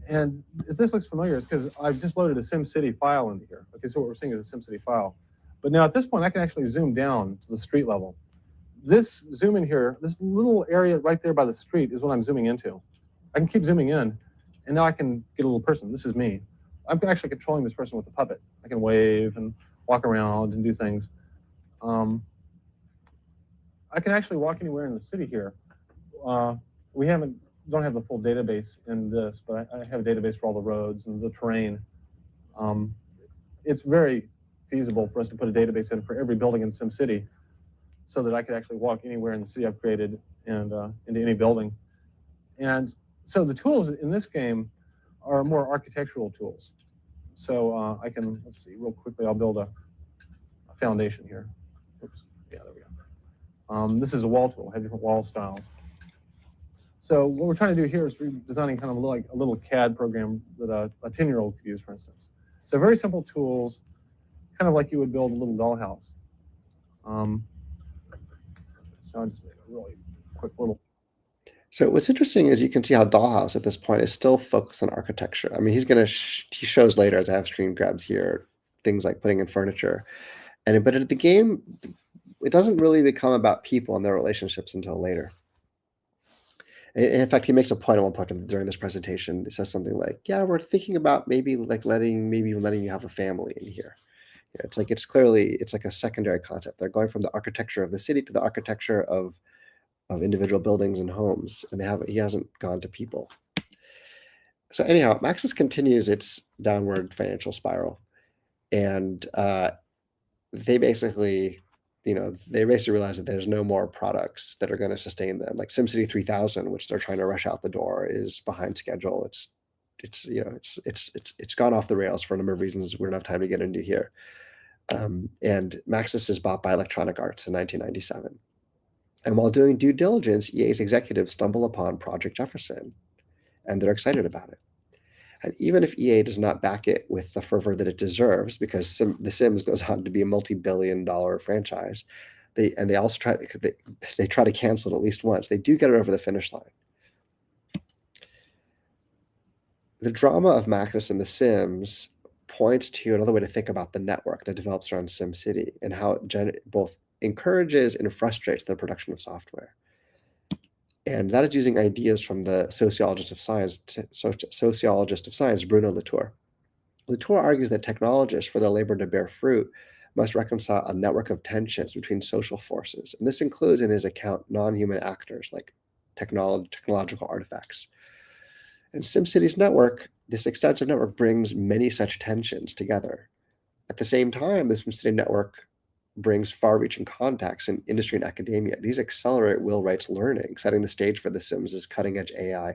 And if this looks familiar, it's because I've just loaded a SimCity file into here. Okay, so what we're seeing is a SimCity file. But now at this point, I can actually zoom down to the street level. This zoom in here, this little area right there by the street is what I'm zooming into. I can keep zooming in, and now I can get a little person. This is me. I'm actually controlling this person with a puppet. I can wave and walk around and do things. I can actually walk anywhere in the city here. We don't have the full database in this, but I have a database for all the roads and the terrain. It's very feasible for us to put a database in for every building in SimCity so that I could actually walk anywhere in the city I've created and into any building. And so the tools in this game are more architectural tools. So I can, let's see, real quickly, I'll build a foundation here. Oops, yeah, there we go. This is a wall tool, I have different wall styles. So what we're trying to do here is designing kind of like a little CAD program that a 10-year-old could use, for instance. So very simple tools, kind of like you would build a little dollhouse. So I just made a really quick little. So what's interesting is you can see how Dollhouse at this point is still focused on architecture. I mean, he's going to he shows later, as I have screen grabs here, things like putting in furniture, but at the game, it doesn't really become about people and their relationships until later. In fact, he makes a point at one point during this presentation. He says something like, "Yeah, we're thinking about maybe letting you have a family in here." It's like it's like a secondary concept. They're going from the architecture of the city to the architecture of individual buildings and homes, and he hasn't gone to people. So anyhow, Maxis continues its downward financial spiral, and they basically realize that there's no more products that are going to sustain them. Like SimCity 3000, which they're trying to rush out the door, is behind schedule. It's gone off the rails for a number of reasons we don't have time to get into here. And Maxis is bought by Electronic Arts in 1997. And while doing due diligence, EA's executives stumble upon Project Jefferson, and they're excited about it. And even if EA does not back it with the fervor that it deserves, because The Sims goes on to be a multi-billion-dollar franchise, they also try to cancel it at least once. They do get it over the finish line. The drama of Maxis and The Sims points to another way to think about the network that develops around SimCity and how it both encourages and frustrates the production of software. And that is using ideas from the sociologist of science, Bruno Latour. Latour argues that technologists, for their labor to bear fruit, must reconcile a network of tensions between social forces. And this includes, in his account, non-human actors like technological artifacts. And SimCity's network, this extensive network, brings many such tensions together. At the same time, the SimCity network brings far-reaching contacts in industry and academia. These accelerate Will Wright's learning, setting the stage for The Sims' cutting-edge AI,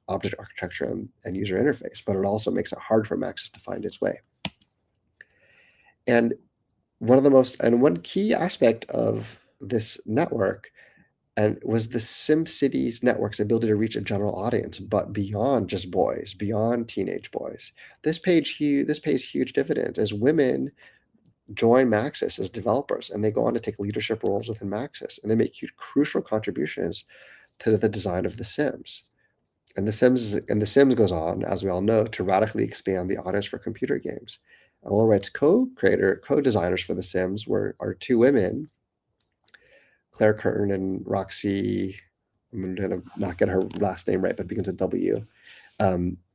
object architecture, and user interface, but it also makes it hard for Maxis to find its way. And one key aspect of this network was the SimCity's network's ability to reach a general audience, but beyond just boys, beyond teenage boys. This pays huge dividends as women join Maxis as developers, and they go on to take leadership roles within Maxis, and they make huge, crucial contributions to the design of The Sims. And The Sims goes on, as we all know, to radically expand the audience for computer games. And Will Wright's co-designers for The Sims are two women, Claire Curtin and Roxy. I'm going to not get her last name right, but it begins with W.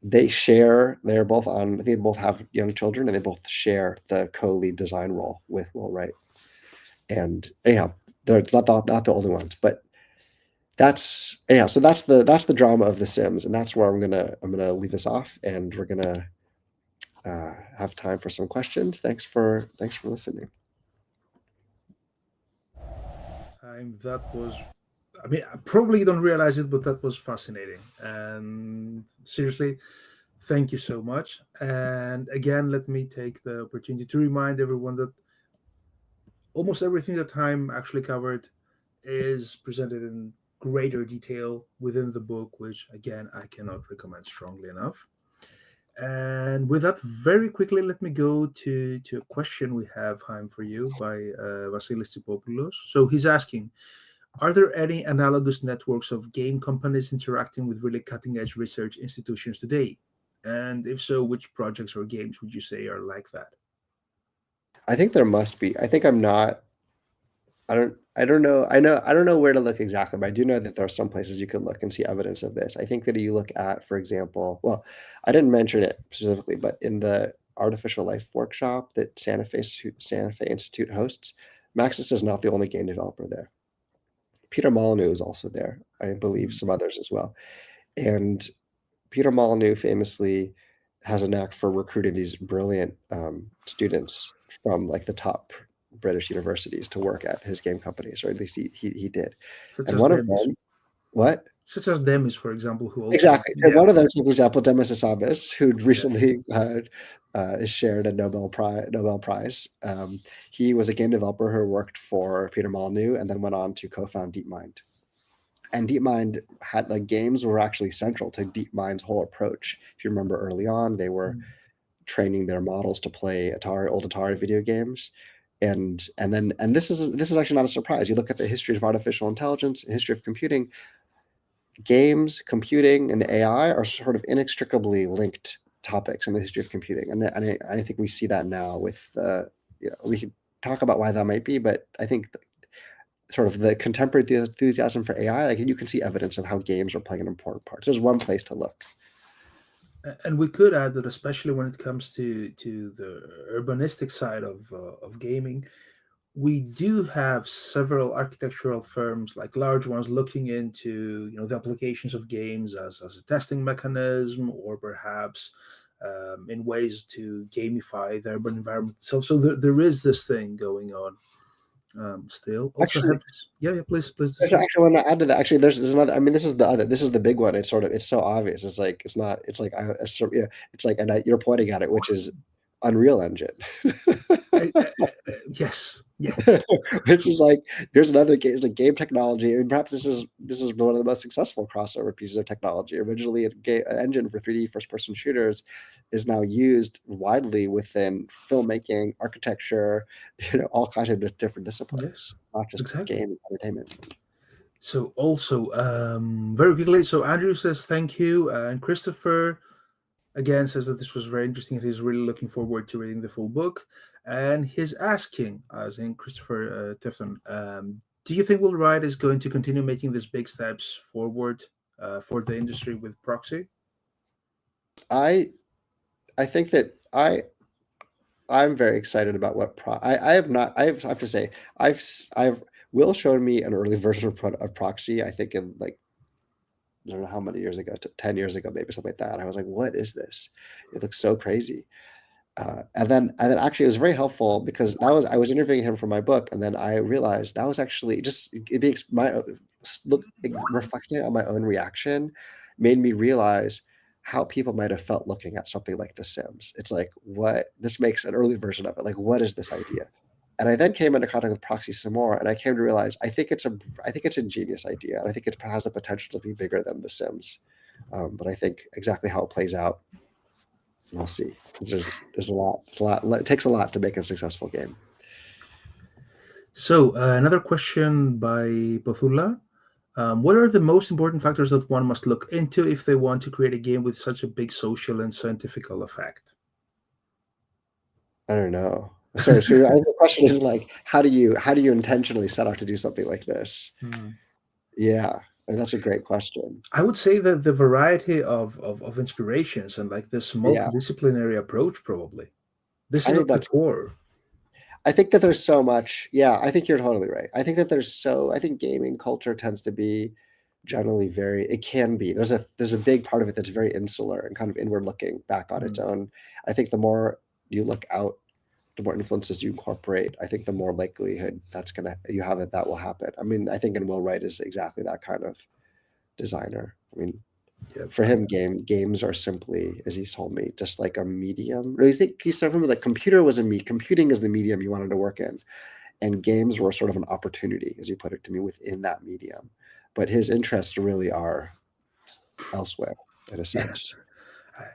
They're both on, I think they both have young children, and they both share the co-lead design role with Will Wright. And anyhow, they're not the only ones, but that's the drama of The Sims, and that's where I'm gonna leave this off, and we're gonna have time for some questions. Thanks for listening. That was, I mean, I probably don't realize it, but that was fascinating. And seriously, thank you so much. And again, let me take the opportunity to remind everyone that almost everything that Chaim actually covered is presented in greater detail within the book, which again, I cannot recommend strongly enough. And with that, very quickly, let me go to a question we have, Chaim, for you by Vasilis Tsipopoulos. So he's asking, Are there any analogous networks of game companies interacting with really cutting edge research institutions today? And if so, which projects or games would you say are like that? I think there must be. I think I'm not. I don't know. I don't know where to look exactly, but I do know that there are some places you could look and see evidence of this. I think that you look at, for example, well, I didn't mention it specifically, but in the artificial life workshop that Santa Fe Institute hosts, Maxis is not the only game developer there. Peter Molyneux is also there. I believe Mm. some others as well. And Peter Molyneux famously has a knack for recruiting these brilliant students from like the top British universities to work at his game companies, or at least he did. Such And as one of Demis. them, what? Such as Demis, for example, who also, Exactly. And yeah. one of them is, for example, Demis Hassabis, who Yeah. recently shared a Nobel Prize. He was a game developer who worked for Peter Molyneux and then went on to co-found DeepMind. And DeepMind had like games were actually central to DeepMind's whole approach. If you remember early on, they were Mm. training their models to play old Atari video games. And this is actually not a surprise. You look at the history of artificial intelligence, history of computing, games, computing, and AI are sort of inextricably linked topics in the history of computing. And I think we see that now with we could talk about why that might be, but I think sort of the contemporary enthusiasm for AI, like you can see evidence of how games are playing an important part. So there's one place to look. And we could add that, especially when it comes to the urbanistic side of gaming, we do have several architectural firms, like large ones, looking into the applications of games as a testing mechanism, or perhaps in ways to gamify the urban environment. So there is this thing going on still. Also Actually, have this. Yeah, yeah. Please do actually, so. I want to add to that. Actually, there's another. I mean, this is the big one. It's so obvious. It's like it's not. It's like it's like, and you're pointing at it, which is Unreal Engine. Yes, yes. Which is like here's another game. It's like game technology. I mean, perhaps this is one of the most successful crossover pieces of technology. Originally, an engine for 3D first-person shooters is now used widely within filmmaking, architecture, all kinds of different Yes, disciplines, not just exactly. game entertainment. So also, very quickly, so Andrew says thank you, and Christopher again says that this was very interesting and he's really looking forward to reading the full book. And he's asking, as in Christopher Tifton, do you think Will Wright is going to continue making these big steps forward for the industry with proxy? I I think that I'm very excited about I have not I have to say I've Will showed me an early version of Proxy. I think in like I don't know how many years ago, 10 years ago, maybe something like that. I was like, "What is this? It looks so crazy." And then actually it was very helpful because I was interviewing him for my book, and then I realized that was actually just it being my reflecting on my own reaction made me realize how people might have felt looking at something like The Sims. It's like, what this makes an early version of it. Like, what is this idea? And I then came into contact with Proxy some more, and I came to realize I think it's a genius idea, and I think it has the potential to be bigger than The Sims. But I think exactly how it plays out, we'll see. There's a lot. It takes a lot to make a successful game. So another question by Bothula. What are the most important factors that one must look into if they want to create a game with such a big social and scientific effect? I don't know. Sorry, so the question is like, how do you intentionally set out to do something like this? Hmm. Yeah, and that's a great question. I would say that the variety of inspirations and like this Yeah, multidisciplinary approach, probably. This I is think at the that's. core. I think that there's so much. Yeah, I think you're totally right. I think gaming culture tends to be generally very. It can be. There's a big part of it that's very insular and kind of inward looking back on its Mm. own. I think the more you look out, the more influences you incorporate, I think the more likelihood you have that will happen. I mean, I think and Will Wright is exactly that kind of designer. I mean, Yep. for him, games are simply, as he's told me, just like a medium. No, he said from like computing is the medium you wanted to work in, and games were sort of an opportunity, as he put it to me, within that medium. But his interests really are elsewhere, in a Yeah, sense.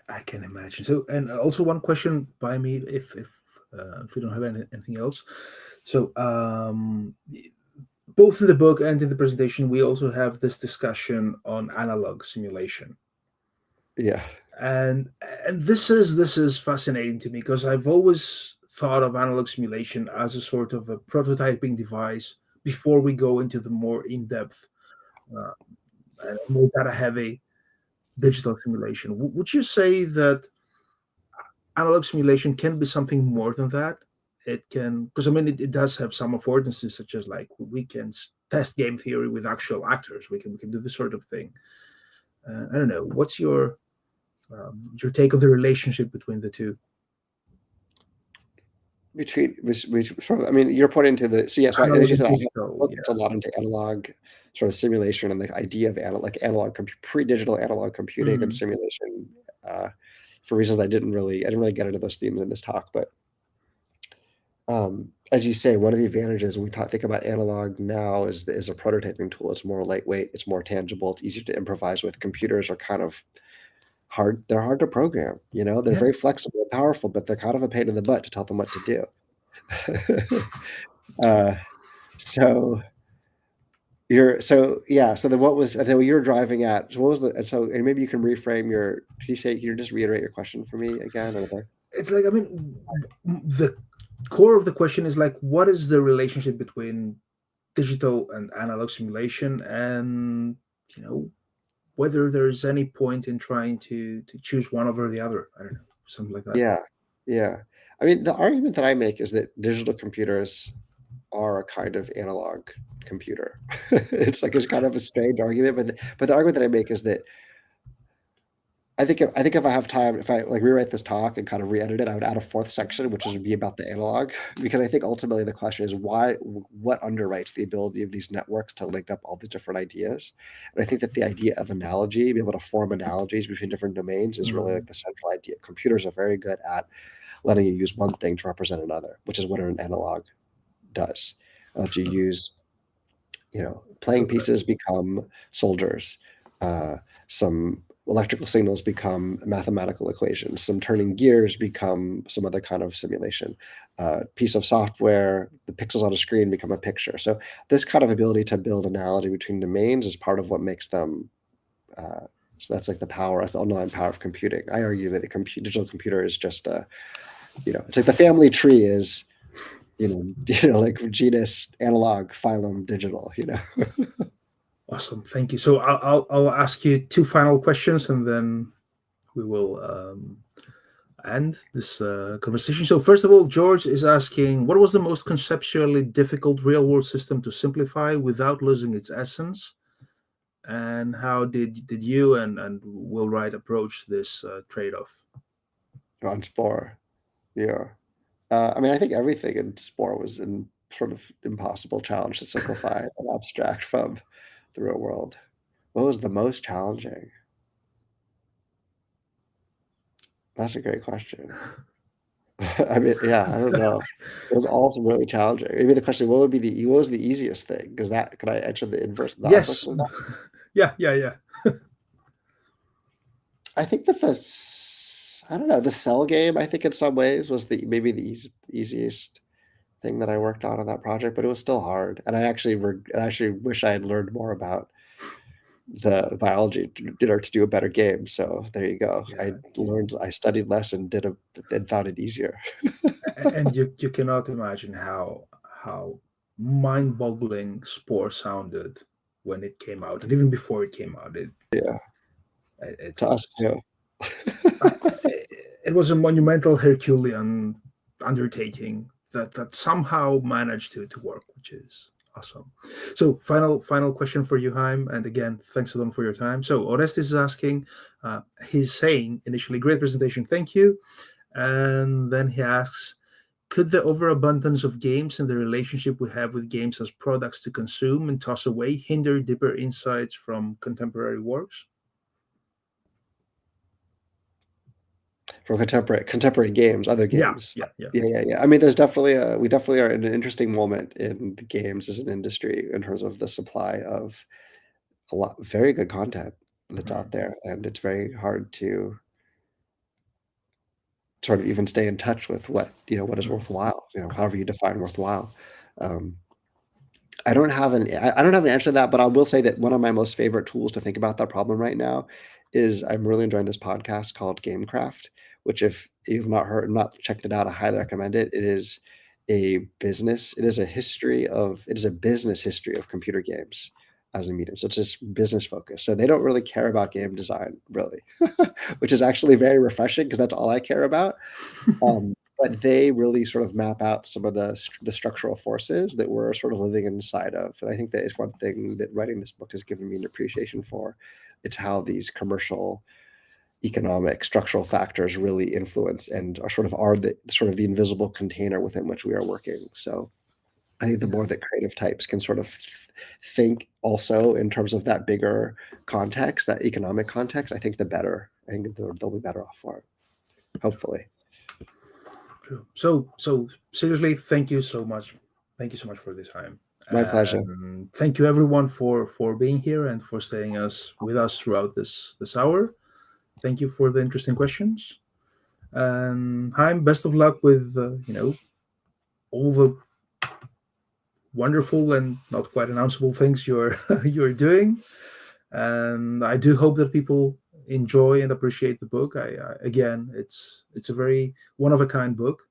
I can imagine. So, and also one question by me, if we don't have anything else. So, both in the book and in the presentation, we also have this discussion on analog simulation. Yeah. And this is fascinating to me because I've always thought of analog simulation as a sort of a prototyping device before we go into the more in-depth uh, and more data heavy digital simulation. Would you say that analog simulation can be something more than that? It can, because I mean, it does have some affordances, such as like we can test game theory with actual actors. We can do this sort of thing. I don't know. What's your take on the relationship between the two? Sort of, I mean, you're pointing to the, so yeah, so as Analog you and said, I have digital, looked a lot into analog sort of simulation and the idea of analog pre-digital analog computing and yeah. simulation, uh, for reasons I didn't really get into those themes in this talk. But as you say, one of the advantages when we think about analog now is a prototyping tool. It's more lightweight, it's more tangible, it's easier to improvise with. Computers are kind of hard. They're hard to program. They're Yeah. very flexible and powerful, but they're kind of a pain in the butt to tell them what to do. uh, so so then what was, and then what you were driving at, so what was and maybe you can reframe can you just reiterate your question for me again? It's like, I mean, the core of the question is like, what is the relationship between digital and analog simulation, and you know whether there's any point in trying to choose one over the other. I don't know, something like that. Yeah, yeah. I mean, the argument that I make is that digital computers are a kind of analog computer. It's kind of a strange argument, but the argument that I make is that I think if I have time, if I rewrite this talk and kind of re-edit it, I would add a fourth section, which would be about the analog, because I think ultimately the question is what underwrites the ability of these networks to link up all these different ideas. And I think that the idea of analogy, be able to form analogies between different domains, is really Mm. the central idea. Computers are very good at letting you use one thing to represent another, which is what an analog does. You use, playing Okay. pieces become soldiers. Some electrical signals become mathematical equations. Some turning gears become some other kind of simulation. Piece of software, the pixels on a screen become a picture. So this kind of ability to build analogy between domains is part of what makes them. So that's like that's the underlying power of computing. I argue that digital computer is just it's like the family tree is like genus analog, phylum digital. Awesome, thank you. So I'll ask you two final questions, and then we will end this conversation. So first of all, George is asking, what was the most conceptually difficult real world system to simplify without losing its essence? And how did you and Will Wright approach this trade-off? On Spore, yeah. I mean, I think everything in Spore was in sort of impossible challenge to simplify and abstract from the real world. What was the most challenging? That's a great question. I mean, yeah, I don't know. It was all really challenging. Maybe the question, what was the easiest thing? Because could I answer the opposite Yes. of that? Yeah. I think that I don't know, the cell game, I think in some ways was maybe the easiest thing that I worked on that project, but it was still hard. And I actually wish I had learned more about the biology to do a better game. So there you go. Yeah. I studied less and found it easier. And you cannot imagine how mind-boggling Spore sounded when it came out, and even before it came out, Yeah, it to us was too. uh, it was a monumental Herculean undertaking that somehow managed to work, which is awesome. So final question for you, Chaim, and again, thanks a lot for your time. So Orestes is asking, he's saying initially, great presentation, thank you, and then he asks, could the overabundance of games and the relationship we have with games as products to consume and toss away hinder deeper insights from contemporary works? From contemporary games, other Yeah, games. yeah, yeah. Yeah. I mean, there's definitely we definitely are in an interesting moment in the games as an industry in terms of the supply of a lot very good content that's out Mhm. there, and it's very hard to sort of even stay in touch with what is Mhm. worthwhile. However you define worthwhile. Um, I don't have an answer to that, but I will say that one of my most favorite tools to think about that problem right now is I'm really enjoying this podcast called Gamecraft, which if you've not checked it out, I highly recommend it. It is a business history of computer games as a medium. So it's just business focused. So they don't really care about game design, really, which is actually very refreshing because that's all I care about. But they really sort of map out some of the structural forces that we're sort of living inside of. And I think that it's one thing that writing this book has given me an appreciation for. It's how these commercial, economic, structural factors really influence and are the invisible container within which we are working. So I think the Yeah. more that creative types can sort of think also in terms of that bigger context, that economic context, I think the better. I think they'll be better off for it, hopefully. True. So seriously, thank you so much. Thank you so much for this time. My pleasure. And thank you everyone for being here and for staying us with us throughout this hour. Thank you for the interesting questions. And Chaim, best of luck with all the wonderful and not quite announceable things you're you're doing. And I do hope that people enjoy and appreciate the book. Again, it's a very one of a kind book.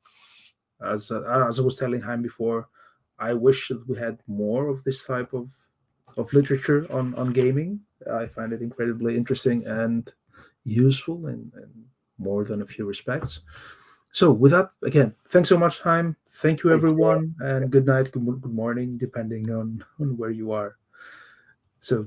As I was telling Chaim before, I wish that we had more of this type of literature on gaming. I find it incredibly interesting and useful in more than a few respects. So, with that, again, thanks so much, Chaim. Thank you, Thank you. everyone, and good night, good morning, depending on where you are. So,